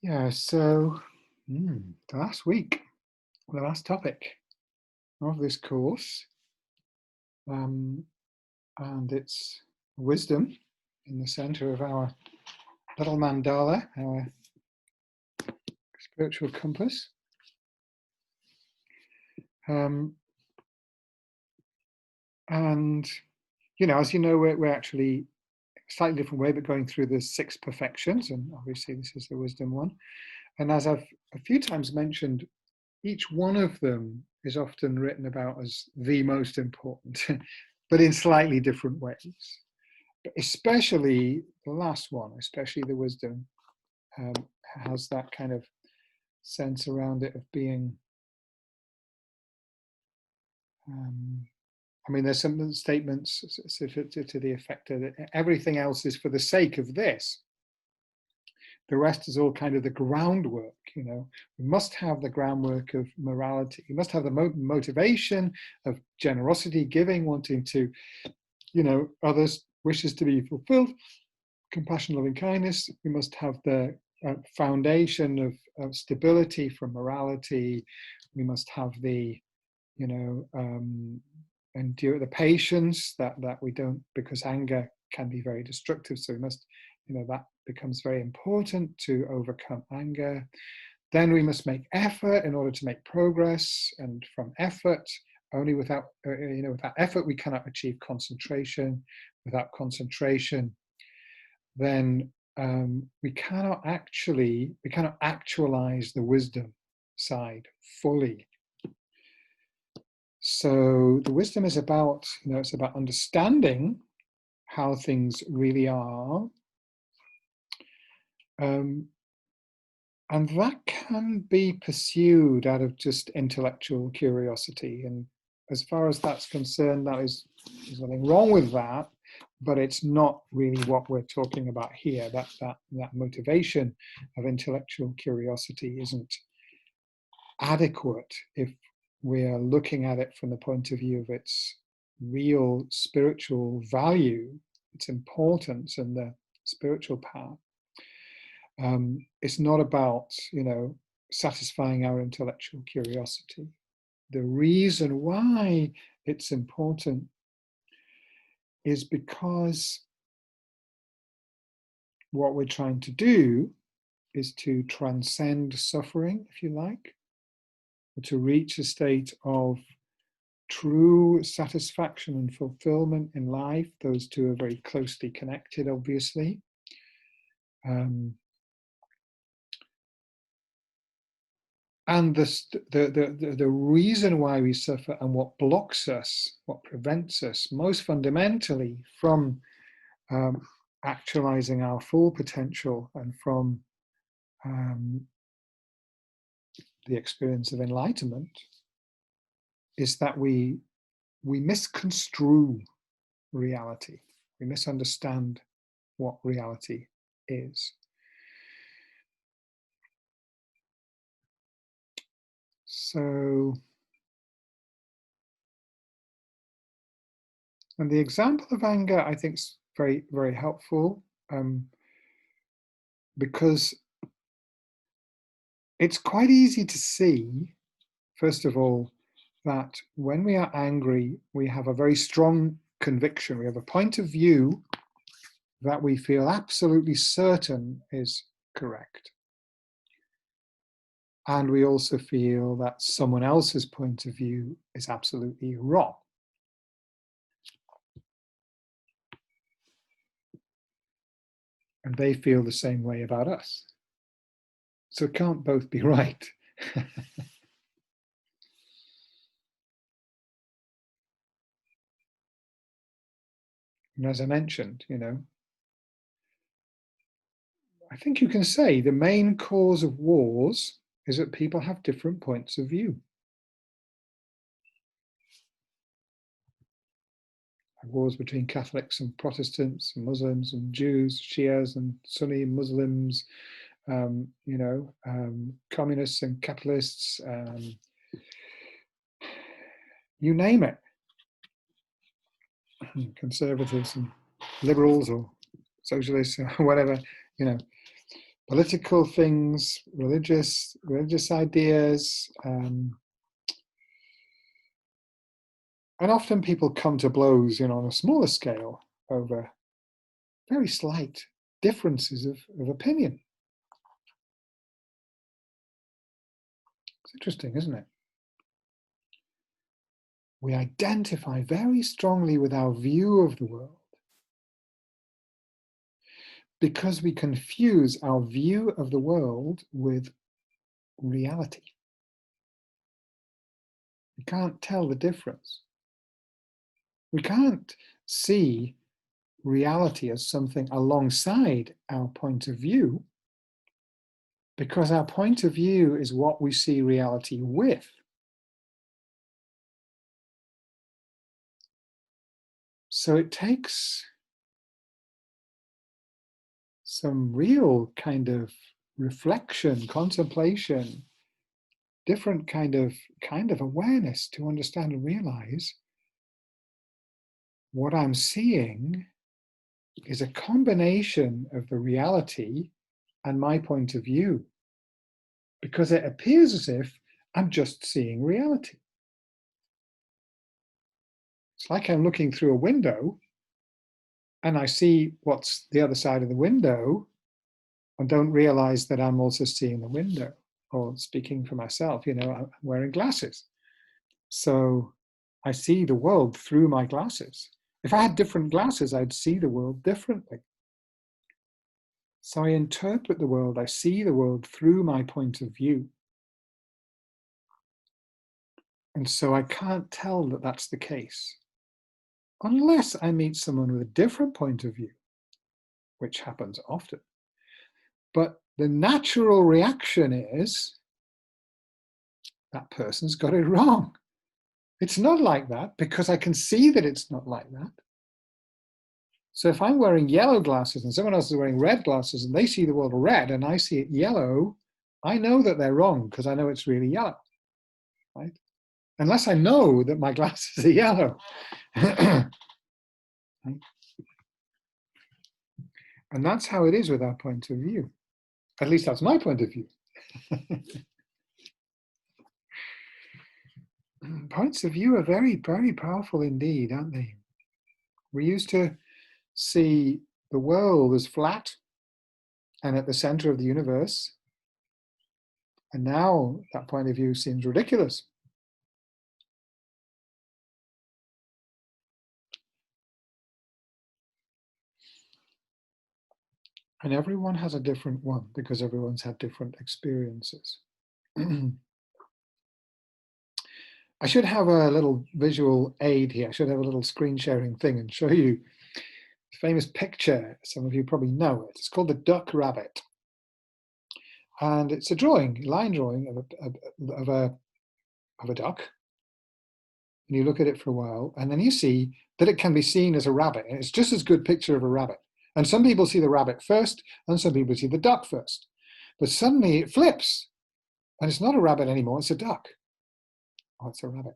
Yeah, so the last week, the last topic of this course, um, and it's wisdom in the center of our little mandala, our spiritual compass. And, as you know, we're actually a slightly different way, but going through the 6 perfections, and obviously this is the wisdom one. And as I've a few times mentioned, each one of them is often written about as the most important, but in slightly different ways. Especially the last one, especially the wisdom, has that kind of sense around it of being. There's some statements to the effect that everything else is for the sake of this. The rest is all kind of the groundwork, We must have the groundwork of morality. We must have the motivation of generosity, giving, wanting to, others' wishes to be fulfilled, compassion, loving kindness. We must have the foundation of stability from morality. We must have the, endure the patience that we don't, because anger can be very destructive. So we must, that becomes very important to overcome anger. Then we must make effort in order to make progress, and from effort, only without effort we cannot achieve concentration. Without concentration, then we cannot actualize the wisdom side fully. So the wisdom is about, it's about understanding how things really are. And that can be pursued out of just intellectual curiosity. And as far as that's concerned, there's nothing wrong with that, but it's not really what we're talking about here. That motivation of intellectual curiosity isn't adequate if we're looking at it from the point of view of its real spiritual value, its importance in the spiritual path. It's not about, satisfying our intellectual curiosity. The reason why it's important is because what we're trying to do is to transcend suffering, if you like, or to reach a state of true satisfaction and fulfillment in life. Those two are very closely connected, obviously. And the reason why we suffer and what blocks us, what prevents us most fundamentally from actualizing our full potential and from the experience of enlightenment is that we misconstrue reality. We misunderstand what reality is. So, and the example of anger, I think, is very, very helpful, because it's quite easy to see, first of all, that when we are angry, we have a very strong conviction. We have a point of view that we feel absolutely certain is correct. And we also feel that someone else's point of view is absolutely wrong. And they feel the same way about us. So it can't both be right. And as I mentioned, I think you can say the main cause of wars is that people have different points of view. Wars between Catholics and Protestants, and Muslims and Jews, Shias and Sunni Muslims, communists and capitalists, you name it. Conservatives and liberals or socialists or whatever, political things, religious ideas, and often people come to blows, on a smaller scale over very slight differences of opinion. It's interesting, isn't it? We identify very strongly with our view of the world because we confuse our view of the world with reality. We can't tell the difference. We can't see reality as something alongside our point of view because our point of view is what we see reality with. So it takes some real kind of reflection, contemplation, different kind of awareness to understand and realize what I'm seeing is a combination of the reality and my point of view, because it appears as if I'm just seeing reality. It's like I'm looking through a window and I see what's the other side of the window and don't realize that I'm also seeing the window. Or speaking for myself, I'm wearing glasses. So I see the world through my glasses. If I had different glasses, I'd see the world differently. So I interpret the world, I see the world through my point of view. And so I can't tell that that's the case unless I meet someone with a different point of view, which happens often. But the natural reaction is that person's got it wrong. It's not like that because I can see that it's not like that. So if I'm wearing yellow glasses and someone else is wearing red glasses and they see the world red and I see it yellow, I know that they're wrong because I know it's really yellow, right? Unless I know that my glasses are yellow. And that's how it is with our point of view. At least that's my point of view. Points of view are very, very powerful indeed, aren't they? We used to see the world as flat and at the center of the universe. And now that point of view seems ridiculous. And everyone has a different one because everyone's had different experiences. I should have a little visual aid here. I should have a little screen sharing thing and show you the famous picture. Some of you probably know it. It's called the duck rabbit. And it's a drawing, line drawing of a duck. And you look at it for a while, and then you see that it can be seen as a rabbit. And it's just as good picture of a rabbit. And some people see the rabbit first, and some people see the duck first. But suddenly it flips, and it's not a rabbit anymore, it's a duck. Oh, it's a rabbit.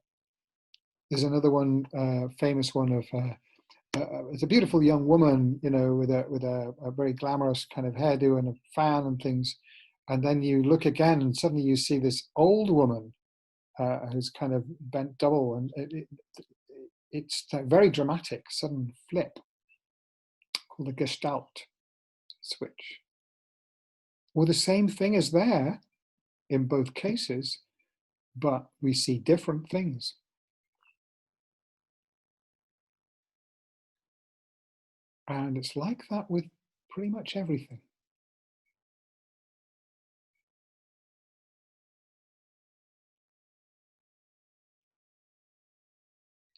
There's another one, famous one of, it's a beautiful young woman, with a very glamorous kind of hairdo and a fan and things. And then you look again, and suddenly you see this old woman who's kind of bent double, and it's a very dramatic sudden flip called the Gestalt switch. Well, the same thing is there in both cases, but we see different things. And it's like that with pretty much everything.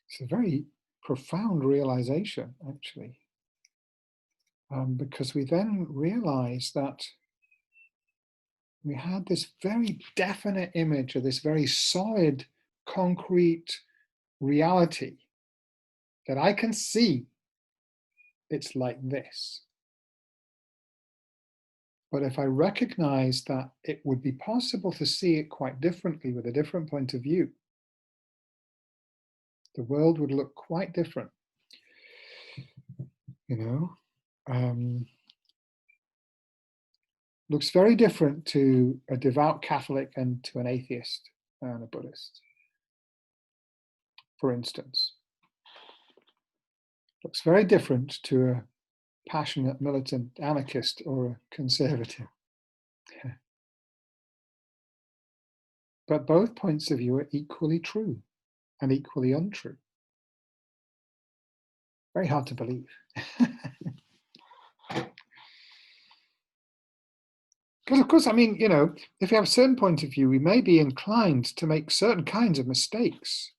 It's a very profound realization, actually, because we then realize that we had this very definite image of this very solid, concrete reality that I can see. It's like this. But if I recognize that it would be possible to see it quite differently with a different point of view, the world would look quite different. looks very different to a devout Catholic and to an atheist and a Buddhist, for instance. Looks very different to a passionate militant anarchist or a conservative. But both points of view are equally true and equally untrue. Very hard to believe. Because of course, I mean, you know, if you have a certain point of view, we may be inclined to make certain kinds of mistakes.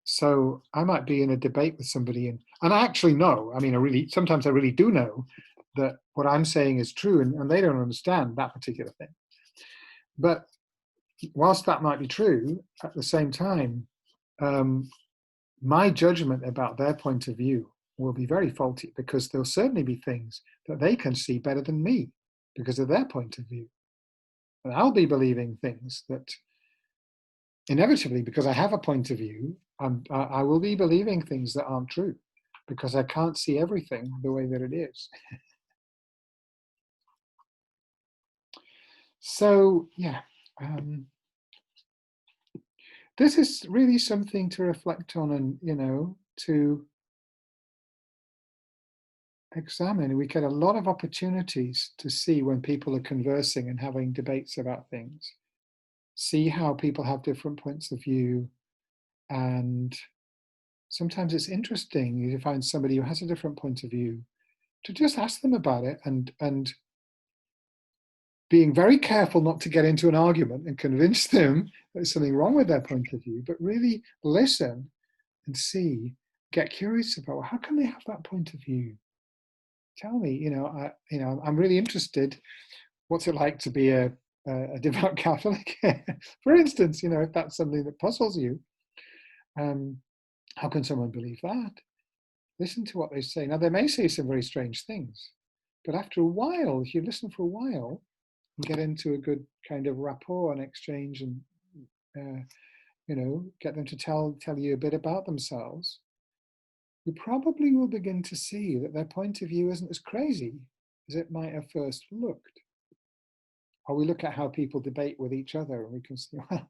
So I might be in a debate with somebody, and I actually know, I mean, sometimes I really do know that what I'm saying is true, and they don't understand that particular thing. But whilst that might be true, at the same time, my judgment about their point of view will be very faulty, because there'll certainly be things that they can see better than me because of their point of view. And I'll be believing things that inevitably, because I have a point of view, I will be believing things that aren't true because I can't see everything the way that it is. So, yeah, this is really something to reflect on and, you know, to examine. We get a lot of opportunities to see when people are conversing and having debates about things. See how people have different points of view, and sometimes it's interesting you find somebody who has a different point of view to just ask them about it, and being very careful not to get into an argument and convince them there's something wrong with their point of view, but really listen and see, get curious about, well, how can they have that point of view? Tell me, you know, I'm really interested. What's it like to be a devout Catholic, for instance? You know, if that's something that puzzles you, how can someone believe that? Listen to what they say. Now, they may say some very strange things, but after a while, if you listen for a while, and get into a good kind of rapport and exchange, and you know, get them to tell you a bit about themselves, you probably will begin to see that their point of view isn't as crazy as it might have first looked. Or we look at how people debate with each other, and we can see, well,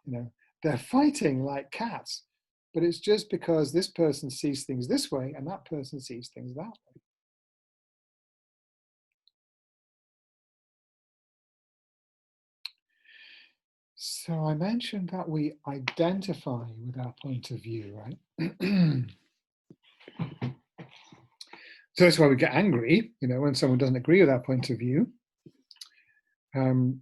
you know, they're fighting like cats, but it's just because this person sees things this way and that person sees things that way. So I mentioned that we identify with our point of view, right? So that's why we get angry, you know, when someone doesn't agree with our point of view. Oh,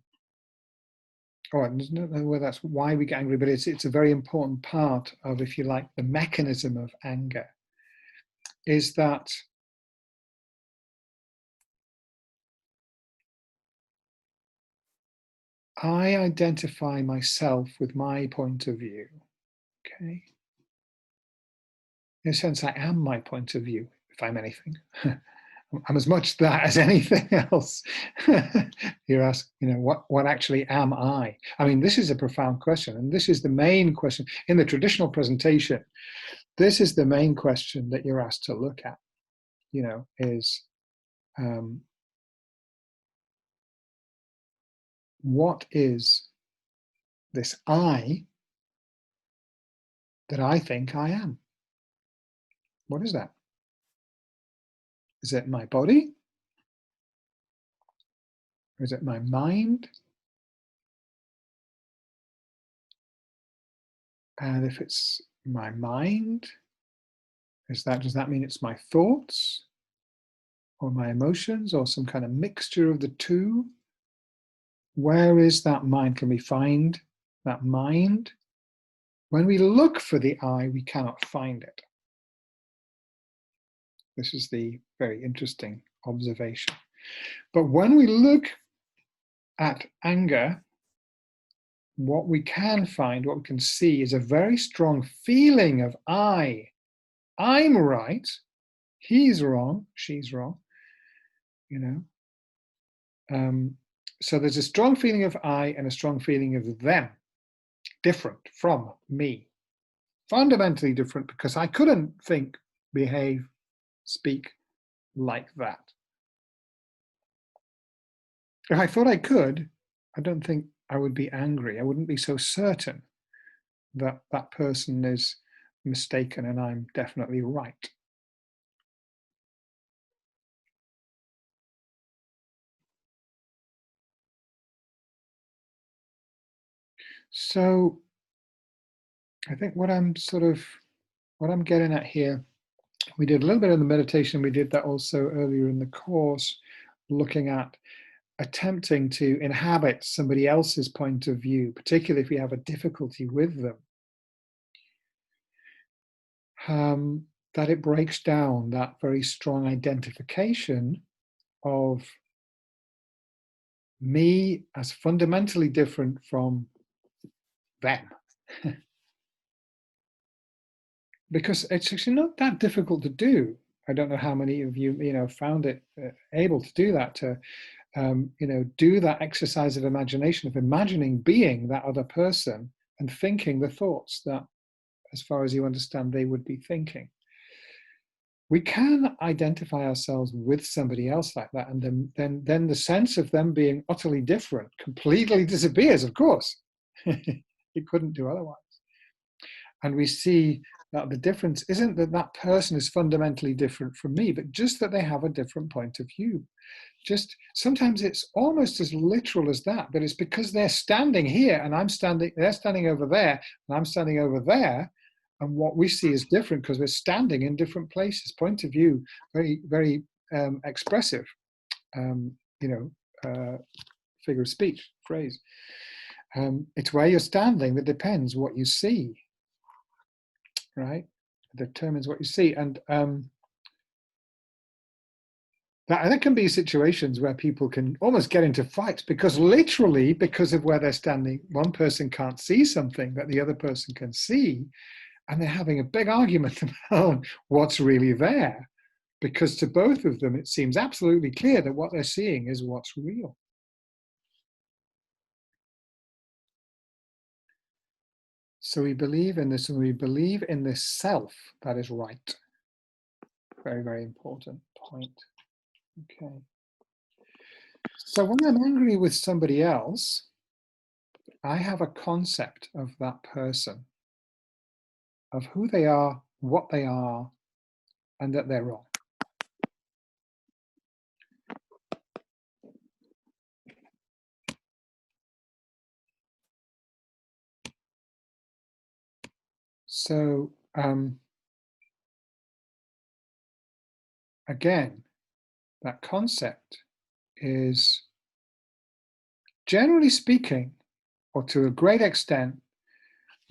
I don't know whether that's why we get angry, but it's a very important part of, if you like, the mechanism of anger, is that I identify myself with my point of view, okay? In a sense, I am my point of view, if I'm anything. I'm as much that as anything else. You're asking, you know, what actually am I? I mean, this is a profound question, and this is the main question. In the traditional presentation, this is the main question that you're asked to look at, you know, is what is this I that I think I am? What is that? Is it my body? Or is it my mind? And if it's my mind, does that mean it's my thoughts or my emotions or some kind of mixture of the two? Where is that mind? Can we find that mind? When we look for the I, we cannot find it. This is the very interesting observation. But when we look at anger, what we can find, what we can see, is a very strong feeling of I. I'm right, he's wrong, she's wrong, you know. So there's a strong feeling of I and a strong feeling of them, different from me. Fundamentally different, because I couldn't think, behave, speak like that. If I thought I could, I don't think I would be angry. I wouldn't be so certain that that person is mistaken and I'm definitely right. So I think what I'm getting at here, we did a little bit of the meditation. We did that also earlier in the course, looking at attempting to inhabit somebody else's point of view, particularly if we have a difficulty with them. That it breaks down that very strong identification of me as fundamentally different from them. Because it's actually not that difficult to do. I don't know how many of you, found it able to do that, to, do that exercise of imagination, of imagining being that other person and thinking the thoughts that, as far as you understand, they would be thinking. We can identify ourselves with somebody else like that, and then the sense of them being utterly different completely disappears, of course. You couldn't do otherwise. And we see that the difference isn't that that person is fundamentally different from me, but just that they have a different point of view. Just sometimes it's almost as literal as that, but it's because they're standing here and they're standing over there, and I'm standing over there. And what we see is different because we're standing in different places. Point of view, very, very expressive, um, you know, figure of speech, phrase. It's where you're standing that depends what you see, right? It determines what you see. And that can be situations where people can almost get into fights because literally, because of where they're standing, one person can't see something that the other person can see. And they're having a big argument about what's really there. Because to both of them, it seems absolutely clear that what they're seeing is what's real. So we believe in this, and we believe in this self that is right. Very, very important point. Okay. So when I'm angry with somebody else, I have a concept of that person, of who they are, what they are, and that they're wrong. So again, that concept is, generally speaking, or to a great extent,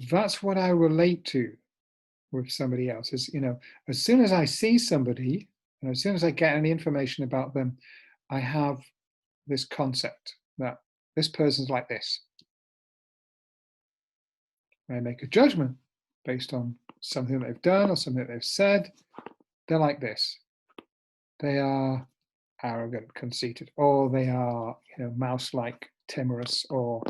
that's what I relate to with somebody else. Is, as soon as I see somebody, and as soon as I get any information about them, I have this concept that this person's like this. I make a judgment based on something they've done or something that they've said. They're like this. They are arrogant, conceited, or they are, mouse-like, timorous, or,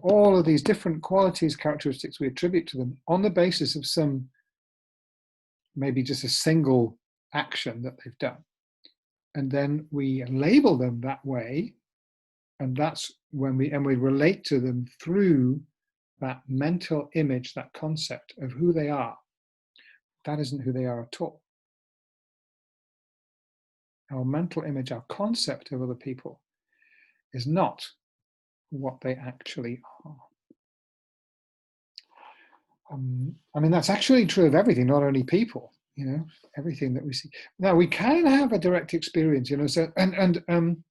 all of these different qualities, characteristics we attribute to them on the basis of some, maybe just a single action that they've done. And then we label them that way, and that's when we relate to them through that mental image, that concept of who they are. That isn't who they are at all. Our mental image, our concept of other people is not what they actually are. That's actually true of everything, not only people, everything that we see. Now, we can have a direct experience, so, and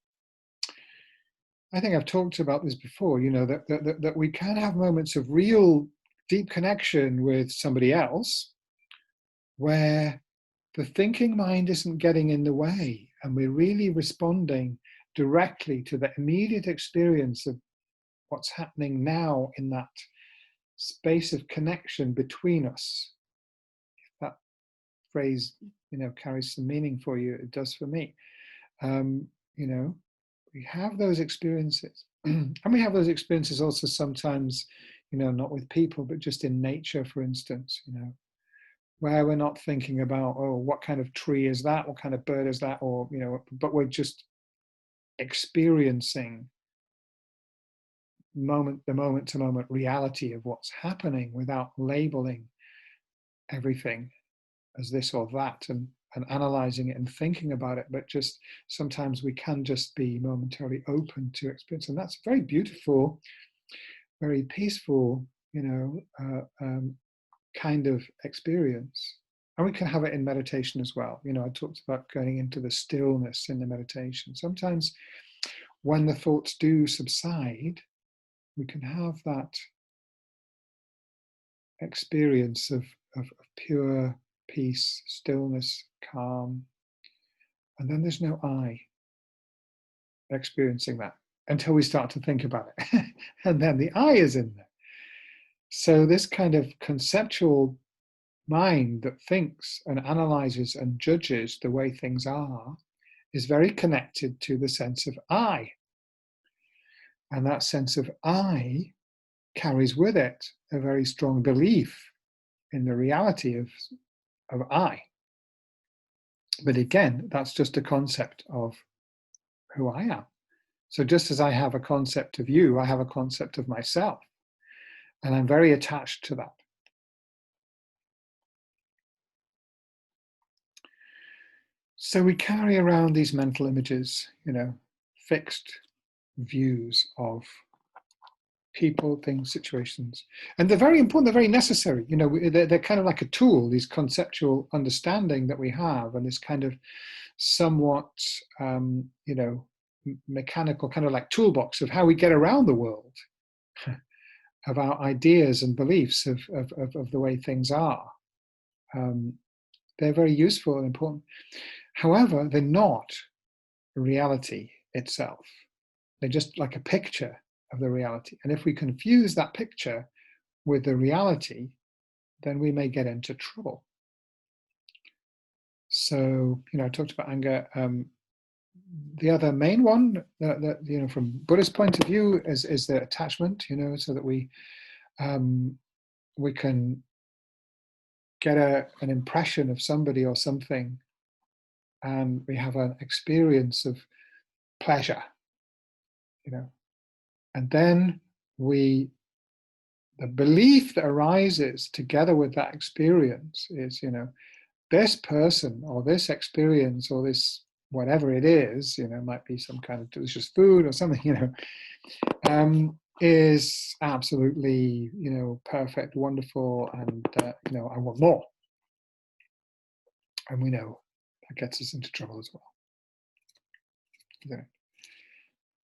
I think I've talked about this before, that we can have moments of real deep connection with somebody else where the thinking mind isn't getting in the way and we're really responding directly to the immediate experience of what's happening now in that space of connection between us. If that phrase, carries some meaning for you, it does for me. We have those experiences. And we have those experiences also sometimes, not with people, but just in nature, for instance, where we're not thinking about, oh, what kind of tree is that? What kind of bird is that? Or, but we're just experiencing the moment-to-moment reality of what's happening without labeling everything as this or that, and analyzing it and thinking about it, but just sometimes we can just be momentarily open to experience. And that's a very beautiful, very peaceful, kind of experience. And we can have it in meditation as well. I talked about going into the stillness in the meditation. Sometimes when the thoughts do subside, we can have that experience of pure peace, stillness, calm. And then there's no I experiencing that until we start to think about it. And then the I is in there. So this kind of conceptual mind that thinks and analyzes and judges the way things are is very connected to the sense of I. And that sense of I carries with it a very strong belief in the reality of I. But again, that's just a concept of who I am. So just as I have a concept of you, I have a concept of myself. And I'm very attached to that. So we carry around these mental images, fixed views of people, things, situations. And they're very important, they're very necessary. They're kind of like a tool, these conceptual understanding that we have, and this kind of somewhat, mechanical kind of like toolbox of how we get around the world, of our ideas and beliefs of the way things are. They're very useful and important. However, they're not reality itself. They're just like a picture of the reality. And if we confuse that picture with the reality, then we may get into trouble. So, I talked about anger. The other main one that from Buddhist point of view is the attachment, so that we can get an impression of somebody or something, and we have an experience of pleasure, and then the belief that arises together with that experience is, this person or this experience or this whatever it is, might be some kind of delicious food or something, is absolutely, perfect, wonderful, and I want more. And we know that gets us into trouble as well.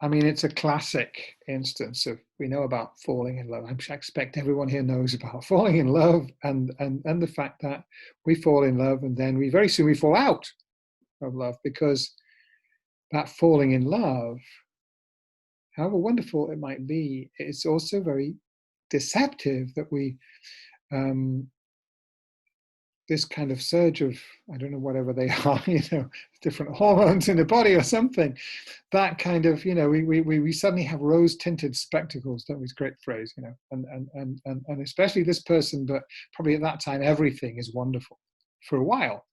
I mean, it's a classic instance of, we know about falling in love. I expect everyone here knows about falling in love, and the fact that we fall in love and then very soon we fall out of love, because that falling in love, however wonderful it might be, it's also very deceptive that we, this kind of surge of, I don't know, whatever they are, different hormones in the body or something, that kind of, we suddenly have rose-tinted spectacles, don't we? It's a great phrase, and especially this person, but probably at that time, everything is wonderful for a while.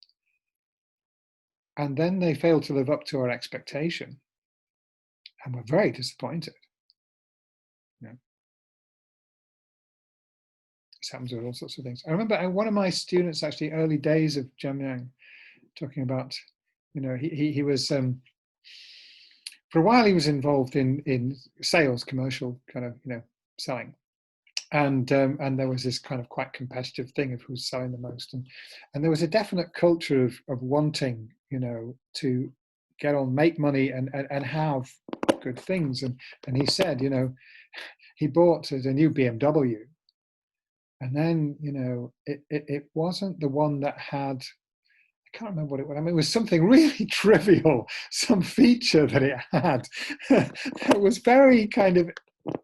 And then they fail to live up to our expectation, and we're very disappointed. This happens with all sorts of things. I remember one of my students, actually, early days of Jamyang, talking about, he was, for a while he was involved in sales, commercial kind of, selling. And there was this kind of quite competitive thing of who's selling the most. And there was a definite culture of wanting, to get on, make money and have good things. And he said, he bought a new BMW. And then, it wasn't the one that had, I can't remember what it was. I mean, it was something really trivial, some feature that it had that was very kind of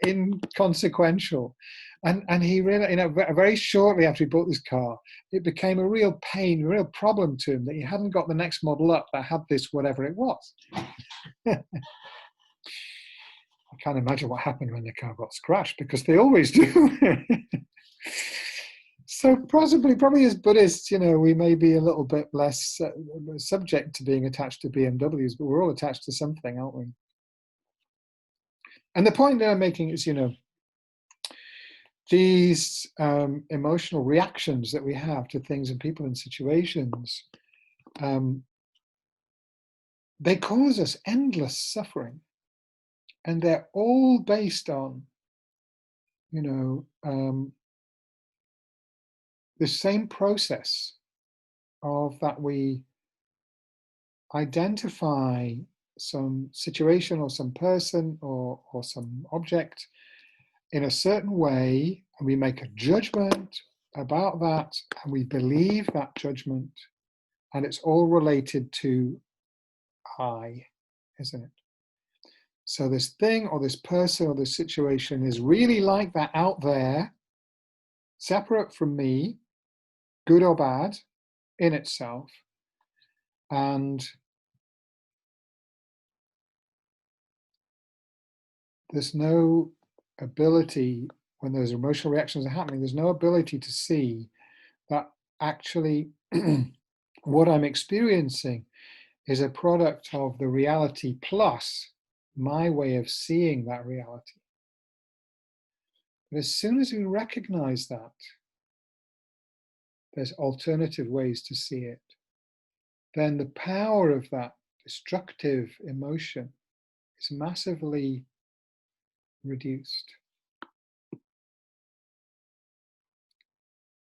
inconsequential. And he really, very shortly after he bought this car, it became a real pain, a real problem to him that he hadn't got the next model up that had this, whatever it was. I can't imagine what happened when the car got scratched, because they always do. So probably as Buddhists, we may be a little bit less subject to being attached to BMWs, but we're all attached to something, aren't we? And the point that I'm making is, these emotional reactions that we have to things and people and situations, they cause us endless suffering. And they're all based on, the same process of that we identify some situation or some person or some object in a certain way, and we make a judgment about that, and we believe that judgment, and it's all related to I, isn't it? So this thing or this person or this situation is really like that out there, separate from me, good or bad, in itself. And there's no ability, when those emotional reactions are happening, there's no ability to see that actually what I'm experiencing is a product of the reality plus my way of seeing that reality. But as soon as we recognize that, there's alternative ways to see it, then the power of that destructive emotion is massively reduced.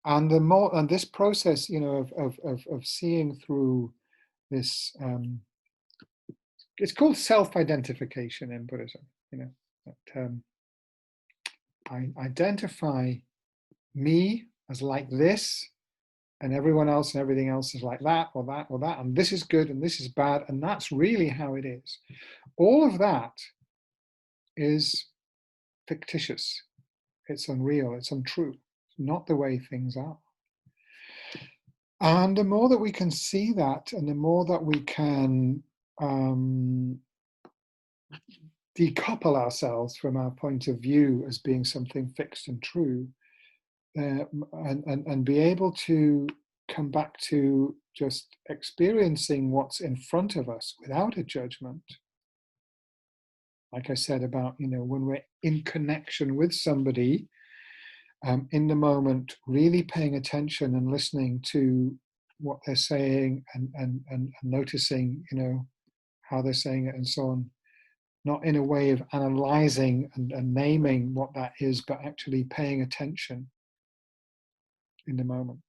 And the more, and this process, of seeing through this, it's called self-identification in Buddhism. That I identify me as like this, and everyone else and everything else is like that or that or that, and this is good and this is bad, and that's really how it is. All of that is fictitious. It's unreal. It's untrue. It's not the way things are. And the more that we can see that, and the more that we can decouple ourselves from our point of view as being something fixed and true, and be able to come back to just experiencing what's in front of us without a judgment. Like I said about, when we're in connection with somebody, in the moment, really paying attention and listening to what they're saying, and noticing, how they're saying it and so on. Not in a way of analyzing and naming what that is, but actually paying attention in the moment.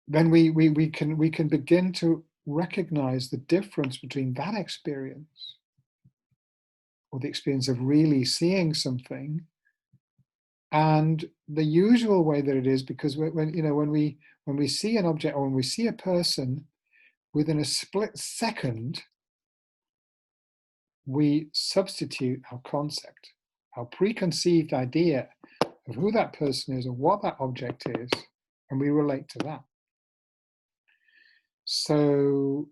Then we can begin to recognize the difference between that experience, or the experience of really seeing something, and the usual way that it is. Because when we see an object, or when we see a person, within a split second, we substitute our concept, our preconceived idea of who that person is or what that object is, and we relate to that. So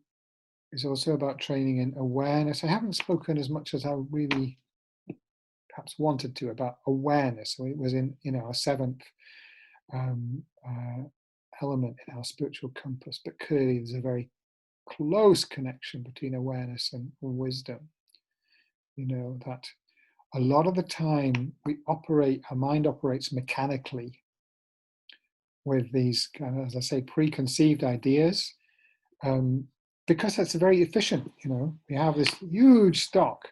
it's also about training in awareness. I haven't spoken as much as I really perhaps wanted to about awareness. So it was in our seventh element in our spiritual compass, but clearly there's a very close connection between awareness and wisdom. That a lot of the time our mind operates mechanically with these kind of, as I say, preconceived ideas, because that's very efficient. We have this huge stock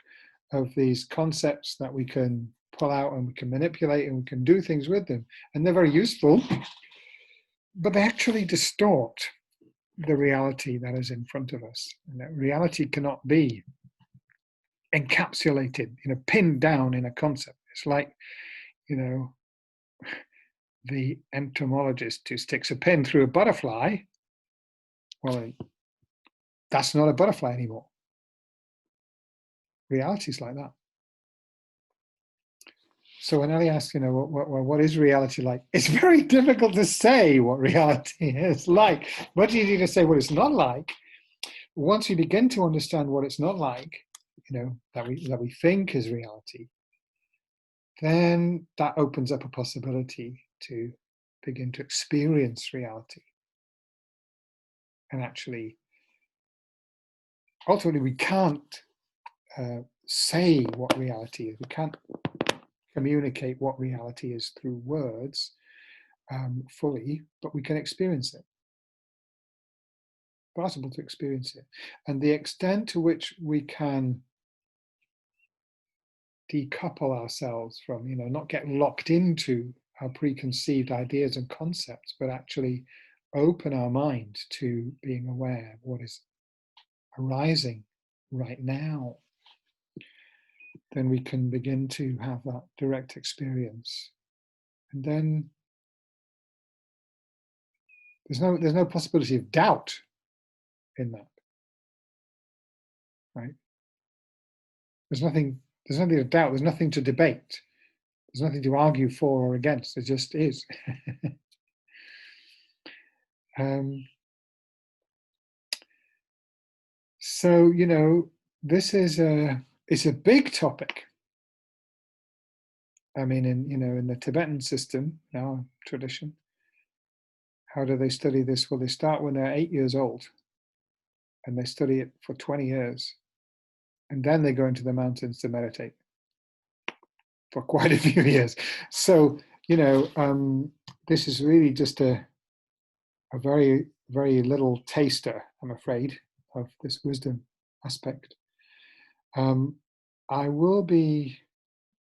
of these concepts that we can pull out and we can manipulate and we can do things with them, and they're very useful, but they actually distort the reality that is in front of us. And that reality cannot be encapsulated, pinned down in a concept. It's like, the entomologist who sticks a pin through a butterfly. Well, that's not a butterfly anymore. Reality is like that. So when Ellie asks, what is reality like? It's very difficult to say what reality is like. Much easier to say what it's not like. Once we begin to understand what it's not like, that we think is reality, then that opens up a possibility to begin to experience reality and actually ultimately we can't say what reality is. We can't communicate what reality is through words fully, but we can experience it. Possible to experience it. And the extent to which we can decouple ourselves from, not get locked into our preconceived ideas and concepts, but actually open our mind to being aware of what is arising right now, then we can begin to have that direct experience. And then there's no possibility of doubt in that, right? There's nothing to doubt, there's nothing to debate, there's nothing to argue for or against, it just is. So, this is it's a big topic. I mean, in the Tibetan system, our tradition, how do they study this? Well, they start when they're 8 years old, and they study it for 20 years, and then they go into the mountains to meditate for quite a few years. So, this is really just a very, very little taster, I'm afraid, of this wisdom aspect. I will be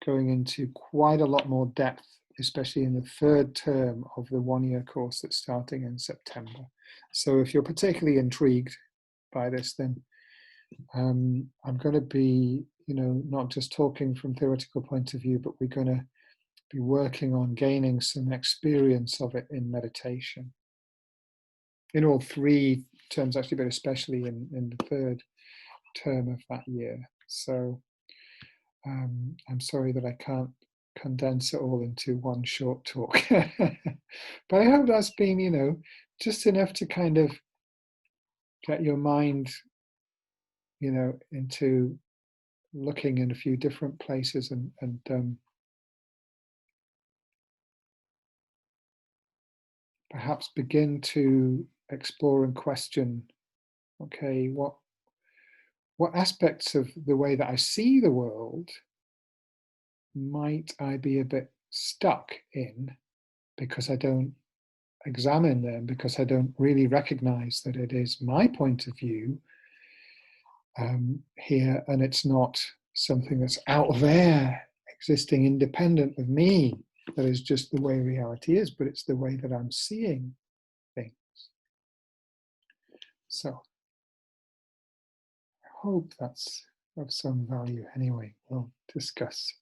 going into quite a lot more depth, especially in the third term of the one-year course that's starting in September. So if you're particularly intrigued by this, then I'm going to be, not just talking from theoretical point of view, but we're going to be working on gaining some experience of it in meditation. In all three terms, actually, but especially in the third term of that year. So I'm sorry that I can't condense it all into one short talk. But I hope that's been, just enough to kind of get your mind, into looking in a few different places and perhaps begin to explore and question, okay, what aspects of the way that I see the world might I be a bit stuck in because I don't examine them, because I don't really recognize that it is my point of view here, and it's not something that's out there existing independent of me, that is just the way reality is, but it's the way that I'm seeing things. So I hope that's of some value. Anyway, we'll discuss